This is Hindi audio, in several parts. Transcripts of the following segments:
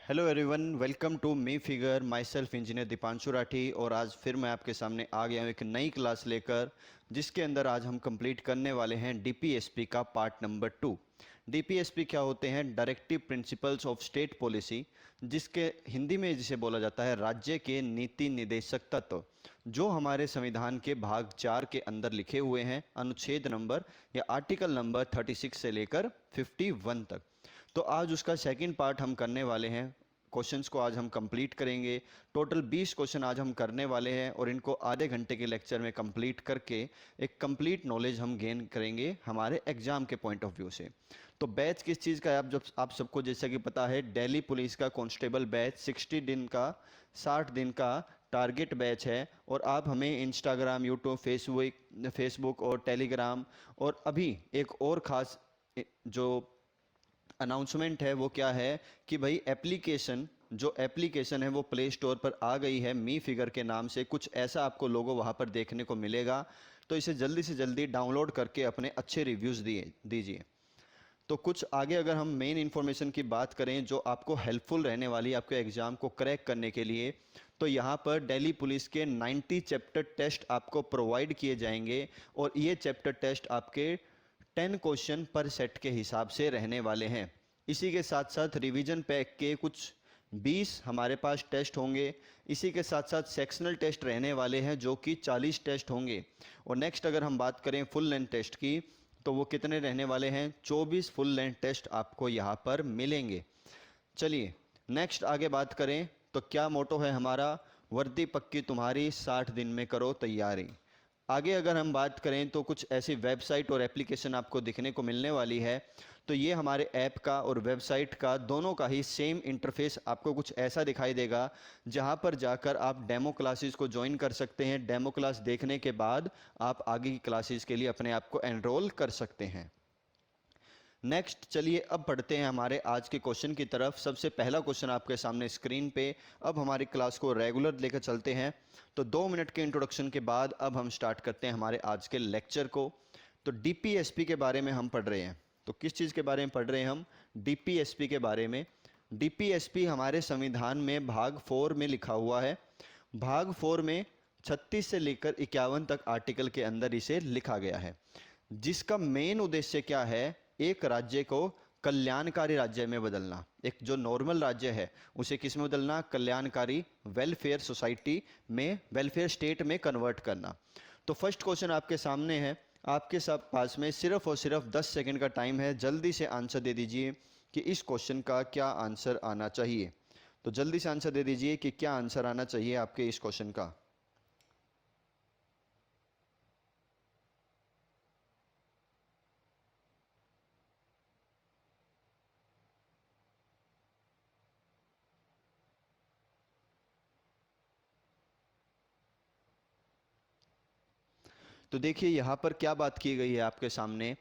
Hello everyone, welcome to me figure myself engineer Deepanshu Rathi. और आज फिर मैं आपके सामने आ गया हूँ एक नई क्लास लेकर, जिसके अंदर आज हम कंप्लीट करने वाले हैं डीपीएसपी का पार्ट नंबर 2। डीपीएसपी क्या होते हैं? Directive principles of state policy, जिसके हिंदी में जिसे बोला जाता है राज्य के नीति निर्देशक तत्व, जो हमारे संविधान के भाग 4 के अंदर लिखे हुए हैं, अनुच्छेद नंबर या आर्टिकल नंबर 36 से लेकर 51 तक। तो आज उसका सेकंड पार्ट हम करने वाले हैं। क्वेश्चंस को आज हम कंप्लीट करेंगे। टोटल 20 क्वेश्चन आज हम करने वाले हैं और इनको आधे घंटे के लेक्चर में कंप्लीट करके एक कंप्लीट नॉलेज हम गेन करेंगे हमारे एग्जाम के पॉइंट ऑफ व्यू से। तो बैच किस चीज़ का है? आप सबको जैसा कि पता है, दिल्ली पुलिस का कांस्टेबल बैच 60 दिन का 60 दिन का टारगेट बैच है। और आप हमें इंस्टाग्राम, यूट्यूब, फेसबुक और टेलीग्राम, और अभी एक और ख़ास जो अनाउंसमेंट है वो क्या है कि भाई एप्लीकेशन है वो प्ले स्टोर पर आ गई है मी फिगर के नाम से। कुछ ऐसा आपको लोगो वहाँ पर देखने को मिलेगा, तो इसे जल्दी से जल्दी डाउनलोड करके अपने अच्छे रिव्यूज़ दीजिए। तो कुछ आगे अगर हम मेन इन्फॉर्मेशन की बात करें जो आपको हेल्पफुल रहने वाली है आपके एग्ज़ाम को क्रैक करने के लिए, तो यहाँ पर दिल्ली पुलिस के 90 चैप्टर टेस्ट आपको प्रोवाइड किए जाएंगे। और ये चैप्टर टेस्ट आपके 10 क्वेश्चन पर सेट के हिसाब से रहने वाले हैं। इसी के साथ साथ रिवीजन पैक के कुछ 20 हमारे पास टेस्ट होंगे। इसी के साथ साथ सेक्शनल टेस्ट रहने वाले हैं जो कि 40 टेस्ट होंगे। और नेक्स्ट अगर हम बात करें फुल लेंथ टेस्ट की, तो वो कितने रहने वाले हैं? 24 फुल लेंथ टेस्ट आपको यहाँ पर मिलेंगे। चलिए नेक्स्ट आगे बात करें तो क्या मोटो है हमारा? वर्दी पक्की तुम्हारी, 60 दिन में करो तैयारी। आगे अगर हम बात करें तो कुछ ऐसी वेबसाइट और एप्लीकेशन आपको दिखने को मिलने वाली है। तो ये हमारे ऐप का और वेबसाइट का दोनों का ही सेम इंटरफेस आपको कुछ ऐसा दिखाई देगा, जहां पर जाकर आप डेमो क्लासेस को ज्वाइन कर सकते हैं। डेमो क्लास देखने के बाद आप आगे की क्लासेस के लिए अपने आप को एनरोल कर सकते हैं। नेक्स्ट चलिए अब पढ़ते हैं हमारे आज के क्वेश्चन की तरफ। सबसे पहला क्वेश्चन आपके सामने स्क्रीन पे। अब हमारी क्लास को रेगुलर लेकर चलते हैं। तो 2 मिनट के इंट्रोडक्शन के बाद अब हम स्टार्ट करते हैं हमारे आज के लेक्चर को। तो डीपीएसपी के बारे में हम पढ़ रहे हैं। तो किस चीज़ के बारे में पढ़ रहे हैं हम? डीपीएसपी के बारे में। डीपीएसपी हमारे संविधान में भाग 4 में लिखा हुआ है। भाग 4 में 36 से लेकर 51 तक आर्टिकल के अंदर इसे लिखा गया है, जिसका मेन उद्देश्य क्या है? एक राज्य को कल्याणकारी राज्य में बदलना। एक जो नॉर्मल राज्य है उसे किस में बदलना? कल्याणकारी वेलफेयर सोसाइटी में, वेलफेयर स्टेट में कन्वर्ट करना। तो फर्स्ट क्वेश्चन आपके सामने है। आपके सब पास में सिर्फ और सिर्फ 10 सेकंड का टाइम है। जल्दी से आंसर दे दीजिए कि इस क्वेश्चन का क्या आंसर आना चाहिए। तो जल्दी से आंसर दे दीजिए कि क्या आंसर आना चाहिए आपके इस क्वेश्चन का। तो देखिए यहाँ पर क्या बात की गई है आपके सामने।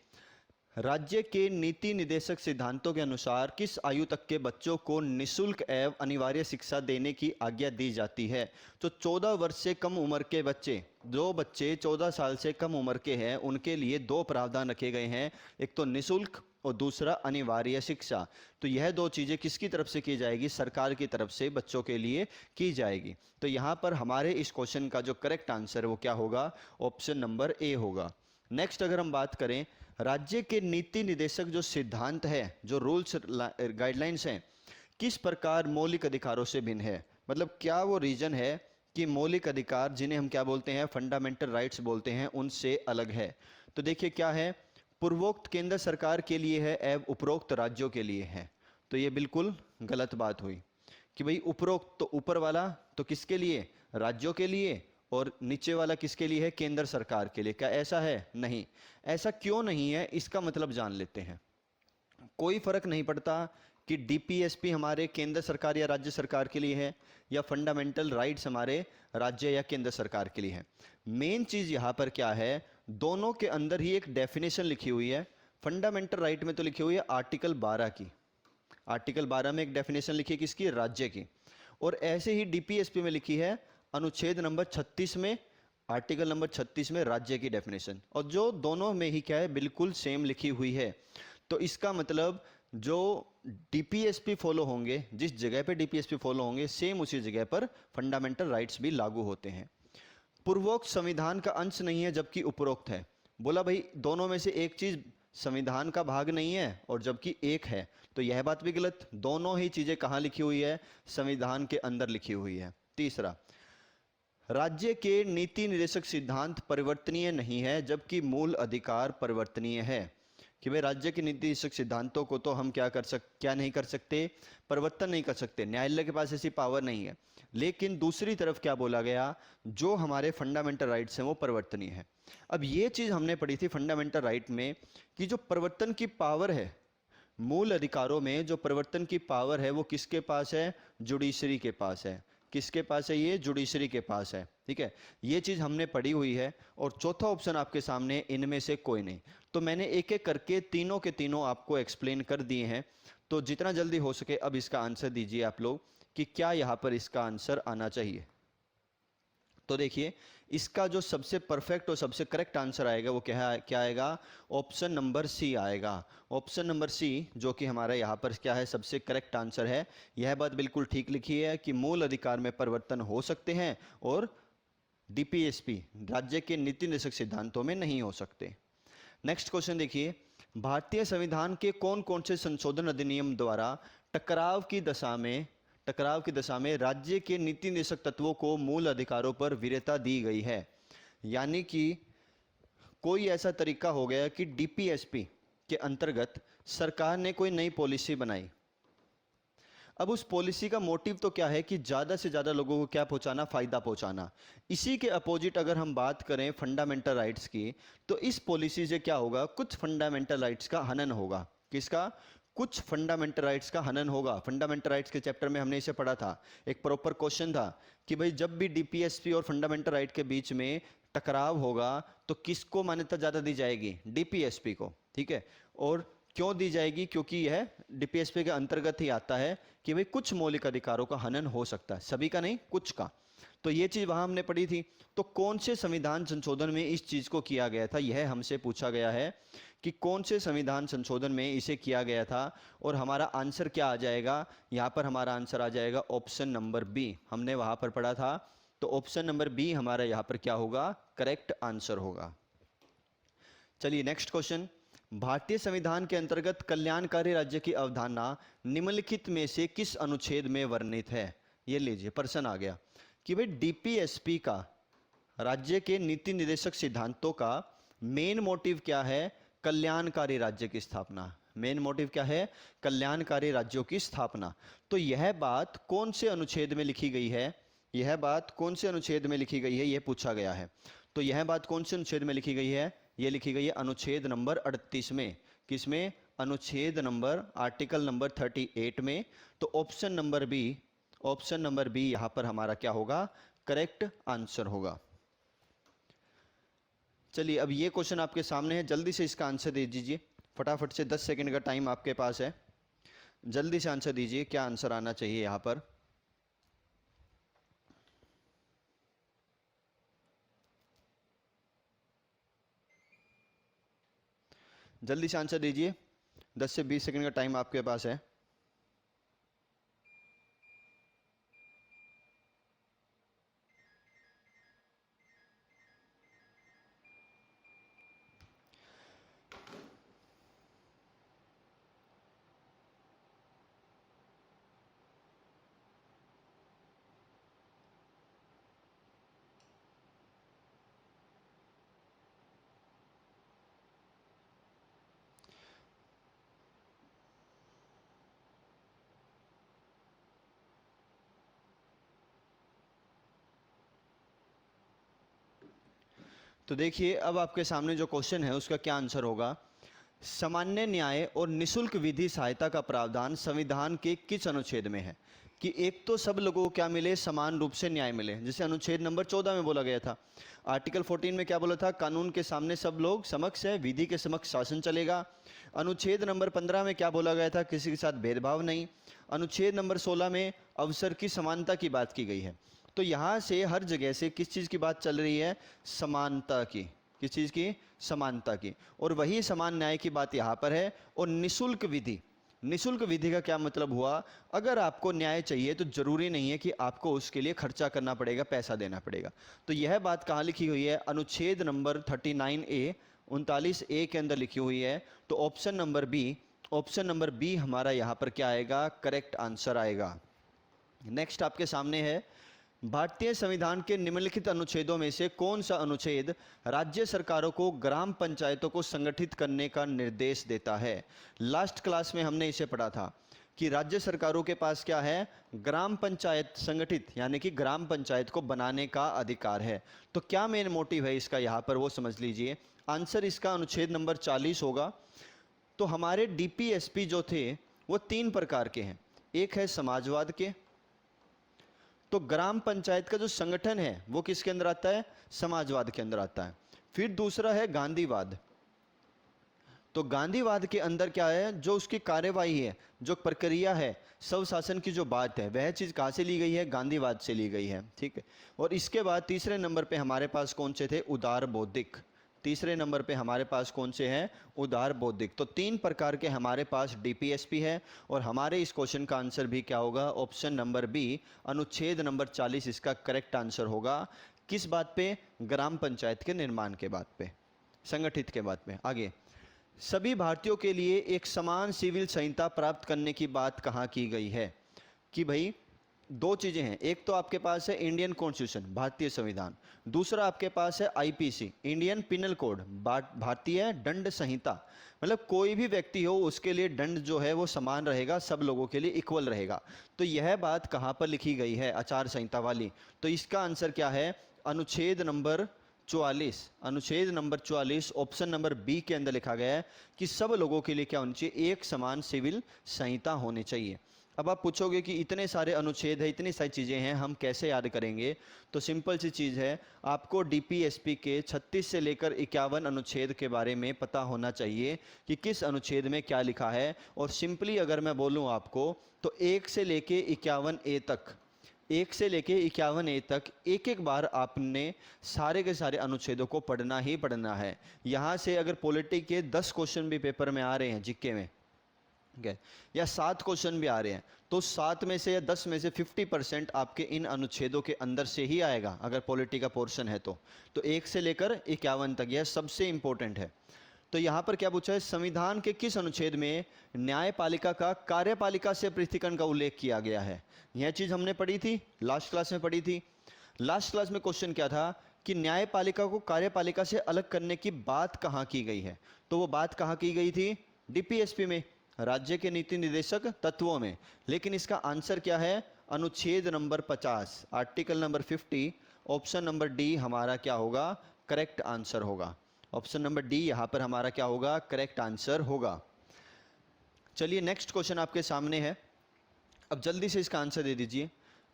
राज्य के नीति निर्देशक सिद्धांतों के अनुसार किस आयु तक के बच्चों को निशुल्क एवं अनिवार्य शिक्षा देने की आज्ञा दी जाती है? तो 14 वर्ष से कम उम्र के बच्चे, जो बच्चे 14 साल से कम उम्र के हैं, उनके लिए 2 प्रावधान रखे गए हैं। एक तो निशुल्क और दूसरा अनिवार्य शिक्षा। तो यह 2 चीज़ें किसकी तरफ से की जाएगी? सरकार की तरफ से बच्चों के लिए की जाएगी। तो यहाँ पर हमारे इस क्वेश्चन का जो करेक्ट आंसर है वो क्या होगा? ऑप्शन नंबर ए होगा। नेक्स्ट अगर हम बात करें, राज्य के नीति निर्देशक जो सिद्धांत है, जो रूल्स गाइडलाइंस हैं, किस प्रकार मौलिक अधिकारों से भिन्न है? मतलब क्या वो रीजन है कि मौलिक अधिकार, जिन्हें हम क्या बोलते हैं, फंडामेंटल राइट्स बोलते हैं, उनसे अलग है? तो देखिए क्या है, पूर्वोक्त केंद्र सरकार के लिए है एवं उपरोक्त राज्यों के लिए है। तो ये बिल्कुल गलत बात हुई कि भाई उपरोक्त तो ऊपर वाला तो किसके लिए? राज्यों के लिए, और नीचे वाला किसके लिए है? केंद्र सरकार के लिए। क्या ऐसा है? नहीं। ऐसा क्यों नहीं है, इसका मतलब जान लेते हैं। कोई फर्क नहीं पड़ता कि डीपीएसपी हमारे केंद्र सरकार या राज्य सरकार के लिए है, या फंडामेंटल राइट्स हमारे राज्य या केंद्र सरकार के लिए है। मेन चीज़ यहाँ पर क्या है, दोनों के अंदर ही एक डेफिनेशन लिखी हुई है। फंडामेंटल राइट में तो लिखी हुई है आर्टिकल 12 की। आर्टिकल 12 में एक डेफिनेशन लिखी है किसकी? राज्य की। और ऐसे ही डीपीएसपी में लिखी है अनुच्छेद नंबर 36 में, आर्टिकल नंबर 36 में राज्य की डेफिनेशन। और जो दोनों में ही क्या है, बिल्कुल सेम लिखी हुई है। तो इसका मतलब जो डीपीएसपी फॉलो होंगे, जिस जगह पे डीपीएसपी फॉलो होंगे, सेम उसी जगह पर फंडामेंटल राइट्स भी लागू होते हैं। पूर्वोक्त संविधान का अंश नहीं है जबकि उपरोक्त है। बोला भाई दोनों में से एक चीज संविधान का भाग नहीं है और जबकि एक है, तो यह बात भी गलत। दोनों ही चीजें कहां लिखी हुई है? संविधान के अंदर लिखी हुई है। तीसरा, राज्य के नीति निर्देशक सिद्धांत परिवर्तनीय नहीं है जबकि मूल अधिकार परिवर्तनीय है। कि भाई राज्य के नीति निर्देशक सिद्धांतों को तो हम क्या नहीं कर सकते? परिवर्तन नहीं कर सकते, न्यायालय के पास ऐसी पावर नहीं है। लेकिन दूसरी तरफ क्या बोला गया? जो हमारे फंडामेंटल राइट्स हैं वो परिवर्तनीय है। अब ये चीज हमने पढ़ी थी फंडामेंटल राइट में कि जो परिवर्तन की पावर है, मूल अधिकारों में जो परिवर्तन की पावर है वो किसके पास है? जुडिशरी के पास है। किसके पास है? ये जुडिशरी के पास है। ठीक है, ये चीज हमने पढ़ी हुई है। और चौथा ऑप्शन आपके सामने, इनमें से कोई नहीं। तो मैंने एक एक करके तीनों के तीनों आपको एक्सप्लेन कर दिए हैं। तो जितना जल्दी हो सके अब इसका आंसर दीजिए आप लोग कि क्या यहां पर इसका आंसर आना चाहिए। तो देखिए, इसका जो सबसे परफेक्ट और सबसे करेक्ट आंसर आएगा वो क्या आएगा? ऑप्शन नंबर सी आएगा। ऑप्शन नंबर सी जो कि हमारा यहाँ पर क्या है? सबसे करेक्ट आंसर है। यह बात बिल्कुल ठीक लिखी है कि मूल अधिकार में परिवर्तन हो सकते हैं और डीपीएसपी राज्य के नीति निर्देशक सिद्धांतों में नहीं हो सकते। नेक्स्ट क्वेश्चन देखिए, भारतीय संविधान के कौन कौन से संशोधन अधिनियम द्वारा टकराव की दशा में राज्य के नीति निर्देशक तत्वों को मूल अधिकारों पर वरीयता दी गई है? यानी कि कोई ऐसा तरीका हो गया कि डीपीएसपी के अंतर्गत सरकार ने कोई नई पॉलिसी बनाई। अब उस पॉलिसी का मोटिव तो क्या है कि ज्यादा से ज्यादा लोगों को क्या पहुंचाना? फायदा पहुंचाना। इसी के अपोजिट अगर हम बात करें फंडामेंटल राइट्स की, तो इस पॉलिसी से क्या होगा? कुछ फंडामेंटल राइट्स का हनन होगा। किसका? कुछ फंडामेंटल राइट्स का हनन होगा। फंडामेंटल राइट्स के चैप्टर में हमने इसे पढ़ा था। एक प्रॉपर क्वेश्चन था कि भाई जब भी डीपीएसपी और फंडामेंटल राइट के बीच में टकराव होगा तो किसको मान्यता ज्यादा दी जाएगी? डीपीएसपी को। ठीक है, और क्यों दी जाएगी? क्योंकि यह डीपीएसपी के अंतर्गत ही आता है कि भाई कुछ मौलिक अधिकारों का हनन हो सकता है, सभी का नहीं, कुछ का। तो ये चीज वहां हमने पढ़ी थी। तो कौन से संविधान संशोधन में इस चीज को किया गया था, यह हमसे पूछा गया है कि कौन से संविधान संशोधन में इसे किया गया था। और हमारा आंसर क्या आ जाएगा? यहां पर हमारा आंसर आ जाएगा ऑप्शन नंबर बी। हमने वहां पर पढ़ा था, तो ऑप्शन नंबर बी हमारा यहां पर क्या होगा? करेक्ट आंसर होगा। चलिए नेक्स्ट क्वेश्चन, भारतीय संविधान के अंतर्गत कल्याणकारी राज्य की अवधारणा निम्नलिखित में से किस अनुच्छेद में वर्णित है? ये लीजिए, प्रश्न आ गया कि भाई डीपीएसपी का, राज्य के नीति निर्देशक सिद्धांतों का मेन मोटिव क्या है? कल्याणकारी राज्य की स्थापना। मेन मोटिव क्या है? कल्याणकारी राज्यों की स्थापना। तो यह बात कौन से अनुच्छेद में लिखी गई है? यह बात कौन से अनुच्छेद में लिखी गई है, यह पूछा गया है। तो यह बात कौन से अनुच्छेद में लिखी गई है? यह लिखी गई है अनुच्छेद नंबर 38 में। किसमें? अनुच्छेद नंबर, आर्टिकल नंबर 38 में। तो ऑप्शन नंबर बी यहां पर हमारा क्या होगा? करेक्ट आंसर होगा। चलिए अब ये क्वेश्चन आपके सामने है, जल्दी से इसका आंसर दे दीजिए। फटाफट से 10 सेकंड का टाइम आपके पास है, जल्दी से आंसर दीजिए। क्या आंसर आना चाहिए यहां पर? जल्दी से आंसर दीजिए, 10 से 20 सेकंड का टाइम आपके पास है। तो देखिए अब आपके सामने जो क्वेश्चन है उसका क्या आंसर होगा? सामान्य न्याय और निशुल्क विधि सहायता का प्रावधान संविधान के किस अनुच्छेद में है? कि एक तो सब लोगों को क्या मिले? समान रूप से न्याय मिले, जिसे अनुच्छेद नंबर 14 में बोला गया था। आर्टिकल 14 में क्या बोला था? कानून के सामने सब लोग समक्ष है, विधि के समक्ष शासन चलेगा। अनुच्छेद नंबर 15 में क्या बोला गया था? किसी के साथ भेदभाव नहीं। अनुच्छेद नंबर 16 में अवसर की समानता की बात की गई है। तो यहाँ से हर जगह से किस चीज़ की बात चल रही है? समानता की। किस चीज़ की? समानता की। और वही समान न्याय की बात यहाँ पर है। और निशुल्क विधि, निशुल्क विधि का क्या मतलब हुआ? अगर आपको न्याय चाहिए तो जरूरी नहीं है कि आपको उसके लिए खर्चा करना पड़ेगा, पैसा देना पड़ेगा। तो यह बात कहाँ लिखी हुई है? अनुच्छेद नंबर 39A 39A के अंदर लिखी हुई है। तो ऑप्शन नंबर बी हमारा यहाँ पर क्या आएगा? करेक्ट आंसर आएगा। नेक्स्ट आपके सामने है, भारतीय संविधान के निम्नलिखित अनुच्छेदों में से कौन सा अनुच्छेद राज्य सरकारों को ग्राम पंचायतों को संगठित करने का निर्देश देता है? लास्ट क्लास में हमने इसे पढ़ा था कि राज्य सरकारों के पास क्या है? ग्राम पंचायत संगठित, यानी कि ग्राम पंचायत को बनाने का अधिकार है। तो क्या मेन मोटिव है इसका यहाँ पर, वो समझ लीजिए। आंसर इसका अनुच्छेद नंबर 40 होगा। तो हमारे डीपीएसपी जो थे वो 3 प्रकार के हैं। एक है समाजवाद के, तो ग्राम पंचायत का जो संगठन है वो किसके अंदर आता है? समाजवाद के अंदर आता है। फिर दूसरा है गांधीवाद। तो गांधीवाद के अंदर क्या है? जो उसकी कार्यवाही है, जो प्रक्रिया है, स्वशासन की जो बात है, वह चीज कहां से ली गई है? गांधीवाद से ली गई है। ठीक है। और इसके बाद तीसरे नंबर पे हमारे पास कौन से थे? उदार बौद्धिक। तीसरे नंबर पे हमारे पास कौन से हैं? उदार बौद्धिक। तो 3 प्रकार के हमारे पास डीपीएसपी है। और हमारे इस क्वेश्चन का आंसर भी क्या होगा? ऑप्शन नंबर बी, अनुच्छेद नंबर 40 इसका करेक्ट आंसर होगा। किस बात पे? ग्राम पंचायत के निर्माण के बात पे, संगठित के बात पे। आगे, सभी भारतीयों के लिए एक समान सिविल संहिता प्राप्त करने की बात कहाँ की गई है? कि भाई 2 चीजें हैं। एक तो आपके पास है इंडियन कॉन्स्टिट्यूशन, भारतीय संविधान। दूसरा आपके पास है आईपीसी, इंडियन पिनल कोड, भारतीय दंड संहिता। मतलब कोई भी व्यक्ति हो उसके लिए दंड जो है वो समान रहेगा, सब लोगों के लिए इक्वल रहेगा। तो यह बात कहाँ पर लिखी गई है? आचार संहिता वाली। तो इसका आंसर क्या है? अनुच्छेद नंबर 44। अनुच्छेद नंबर 44 ऑप्शन नंबर बी के अंदर लिखा गया है कि सब लोगों के लिए क्या होनी चाहिए? एक समान सिविल संहिता होनी चाहिए। अब आप पूछोगे कि इतने सारे अनुच्छेद है, इतनी सारी चीज़ें हैं, हम कैसे याद करेंगे? तो सिंपल सी चीज़ है, आपको डीपीएसपी के 36 से लेकर 51 अनुच्छेद के बारे में पता होना चाहिए कि किस अनुच्छेद में क्या लिखा है। और सिंपली अगर मैं बोलूँ आपको तो 1 से लेके 51A तक, 1 से लेके 51A तक एक एक बार आपने सारे के सारे अनुच्छेदों को पढ़ना ही पढ़ना है। यहाँ से अगर पॉलिटी के 10 क्वेश्चन भी पेपर में आ रहे हैं, जीके में, ठीक है, या 7 क्वेश्चन भी आ रहे हैं, तो 7 में से या 10 में से 50% आपके इन अनुच्छेदों के अंदर से ही आएगा, अगर पॉलिटी का पोर्शन है तो 1 से लेकर 51 तक, यह सबसे इंपॉर्टेंट है। तो यहाँ पर क्या पूछा है? संविधान के किस अनुच्छेद में न्यायपालिका का कार्यपालिका से पृथक्करण का उल्लेख किया गया है? यह चीज हमने पढ़ी थी, लास्ट क्लास में पढ़ी थी। लास्ट क्लास में क्वेश्चन क्या था कि न्यायपालिका को कार्यपालिका से अलग करने की बात कहाँ की गई है? तो वो बात कहाँ की गई थी? डीपीएसपी में, राज्य के नीति निर्देशक तत्वों में। लेकिन इसका आंसर क्या है? अनुच्छेद number 50, article number 50, option number D हमारा क्या होगा? करेक्ट आंसर होगा। ऑप्शन नंबर डी यहाँ पर हमारा क्या होगा? करेक्ट आंसर होगा। चलिए नेक्स्ट क्वेश्चन आपके सामने है। अब जल्दी से इसका आंसर दे दीजिए,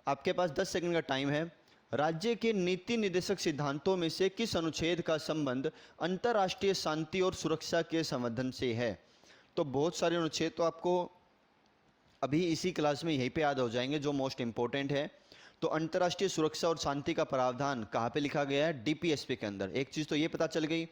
आपके पास 10 सेकंड का टाइम है। राज्य के नीति निर्देशक सिद्धांतों में से किस अनुच्छेद का संबंध अंतर्राष्ट्रीय शांति और सुरक्षा के संवर्धन से है? तो बहुत सारे अनुच्छेद तो आपको अभी इसी क्लास में यहीं पे याद हो जाएंगे, जो मोस्ट इंपॉर्टेंट है। तो अंतर्राष्ट्रीय सुरक्षा और शांति का प्रावधान कहाँ पे लिखा गया है? डीपीएसपी के अंदर। एक चीज तो ये पता चल गई।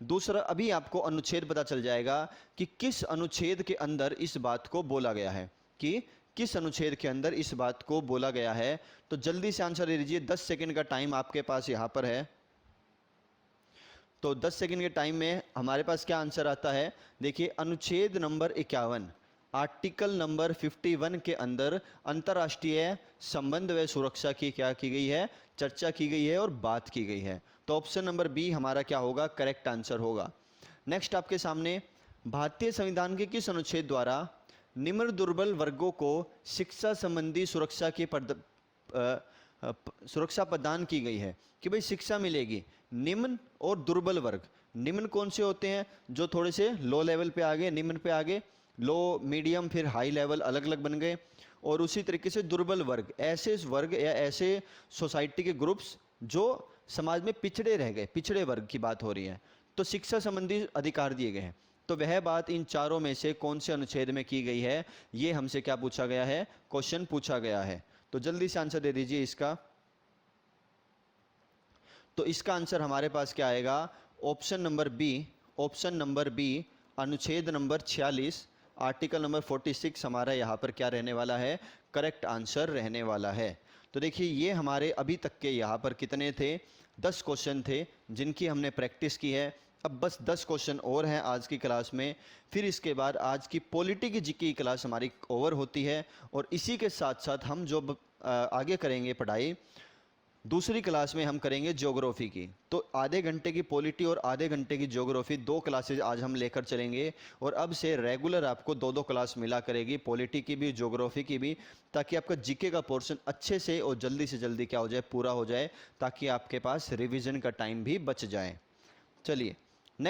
दूसरा, अभी आपको अनुच्छेद पता चल जाएगा कि किस अनुच्छेद के अंदर इस बात को बोला गया है, कि किस अनुच्छेद के अंदर इस बात को बोला गया है। तो जल्दी से आंसर दे दीजिए, 10 सेकंड का टाइम आपके पास यहाँ पर है। तो 10 सेकंड के टाइम में हमारे पास क्या आंसर आता है? देखिए, अनुच्छेद नंबर 51, आर्टिकल नंबर 51 के अंदर अंतर्राष्ट्रीय संबंध व सुरक्षा की क्या की गई है? चर्चा की गई है और बात की गई है। तो ऑप्शन नंबर बी हमारा क्या होगा? करेक्ट आंसर होगा। नेक्स्ट आपके सामने, भारतीय संविधान के किस अनुच्छेद द्वारा निम्न दुर्बल वर्गों को शिक्षा संबंधी सुरक्षा की सुरक्षा प्रदान की गई है? कि भाई शिक्षा मिलेगी निम्न और दुर्बल वर्ग। निम्न कौन से होते हैं? जो थोड़े से लो लेवल पे आ गए, निम्न पे आ गए, लो, मीडियम, फिर हाई लेवल अलग अलग बन गए। और उसी तरीके से दुर्बल वर्ग, ऐसे वर्ग या ऐसे सोसाइटी के ग्रुप्स जो समाज में पिछड़े रह गए, पिछड़े वर्ग की बात हो रही है। तो शिक्षा संबंधी अधिकार दिए गए हैं। तो वह बात इन चारों में से कौन से अनुच्छेद में की गई है? ये हमसे क्या पूछा गया है? क्वेश्चन पूछा गया है। तो जल्दी से आंसर दे दीजिए इसका। तो इसका आंसर हमारे पास क्या आएगा? Option number B, option number B, अनुच्छेद नंबर 46, आर्टिकल नंबर 46 हमारा यहाँ पर क्या रहने वाला है, करेक्ट आंसर रहने वाला है। तो देखिए ये हमारे अभी तक के यहाँ पर कितने थे, 10 क्वेश्चन थे जिनकी हमने प्रैक्टिस की है। अब बस 10 क्वेश्चन और हैं आज की क्लास में, फिर इसके बाद आज की पॉलिटी की जीके की क्लास हमारी ओवर होती है। और इसी के साथ साथ हम जो आगे करेंगे पढ़ाई, दूसरी क्लास में हम करेंगे ज्योग्राफी की। तो आधे घंटे की पॉलिटी और आधे घंटे की ज्योग्राफी, 2 क्लासेज आज हम लेकर चलेंगे। और अब से रेगुलर आपको 2-2 क्लास मिला करेगी, पॉलिटी की भी ज्योग्राफी की भी, ताकि आपका जीके का पोर्शन अच्छे से और जल्दी से जल्दी क्या हो जाए, पूरा हो जाए, ताकि आपके पास रिवीजन का टाइम भी बच जाए। चलिए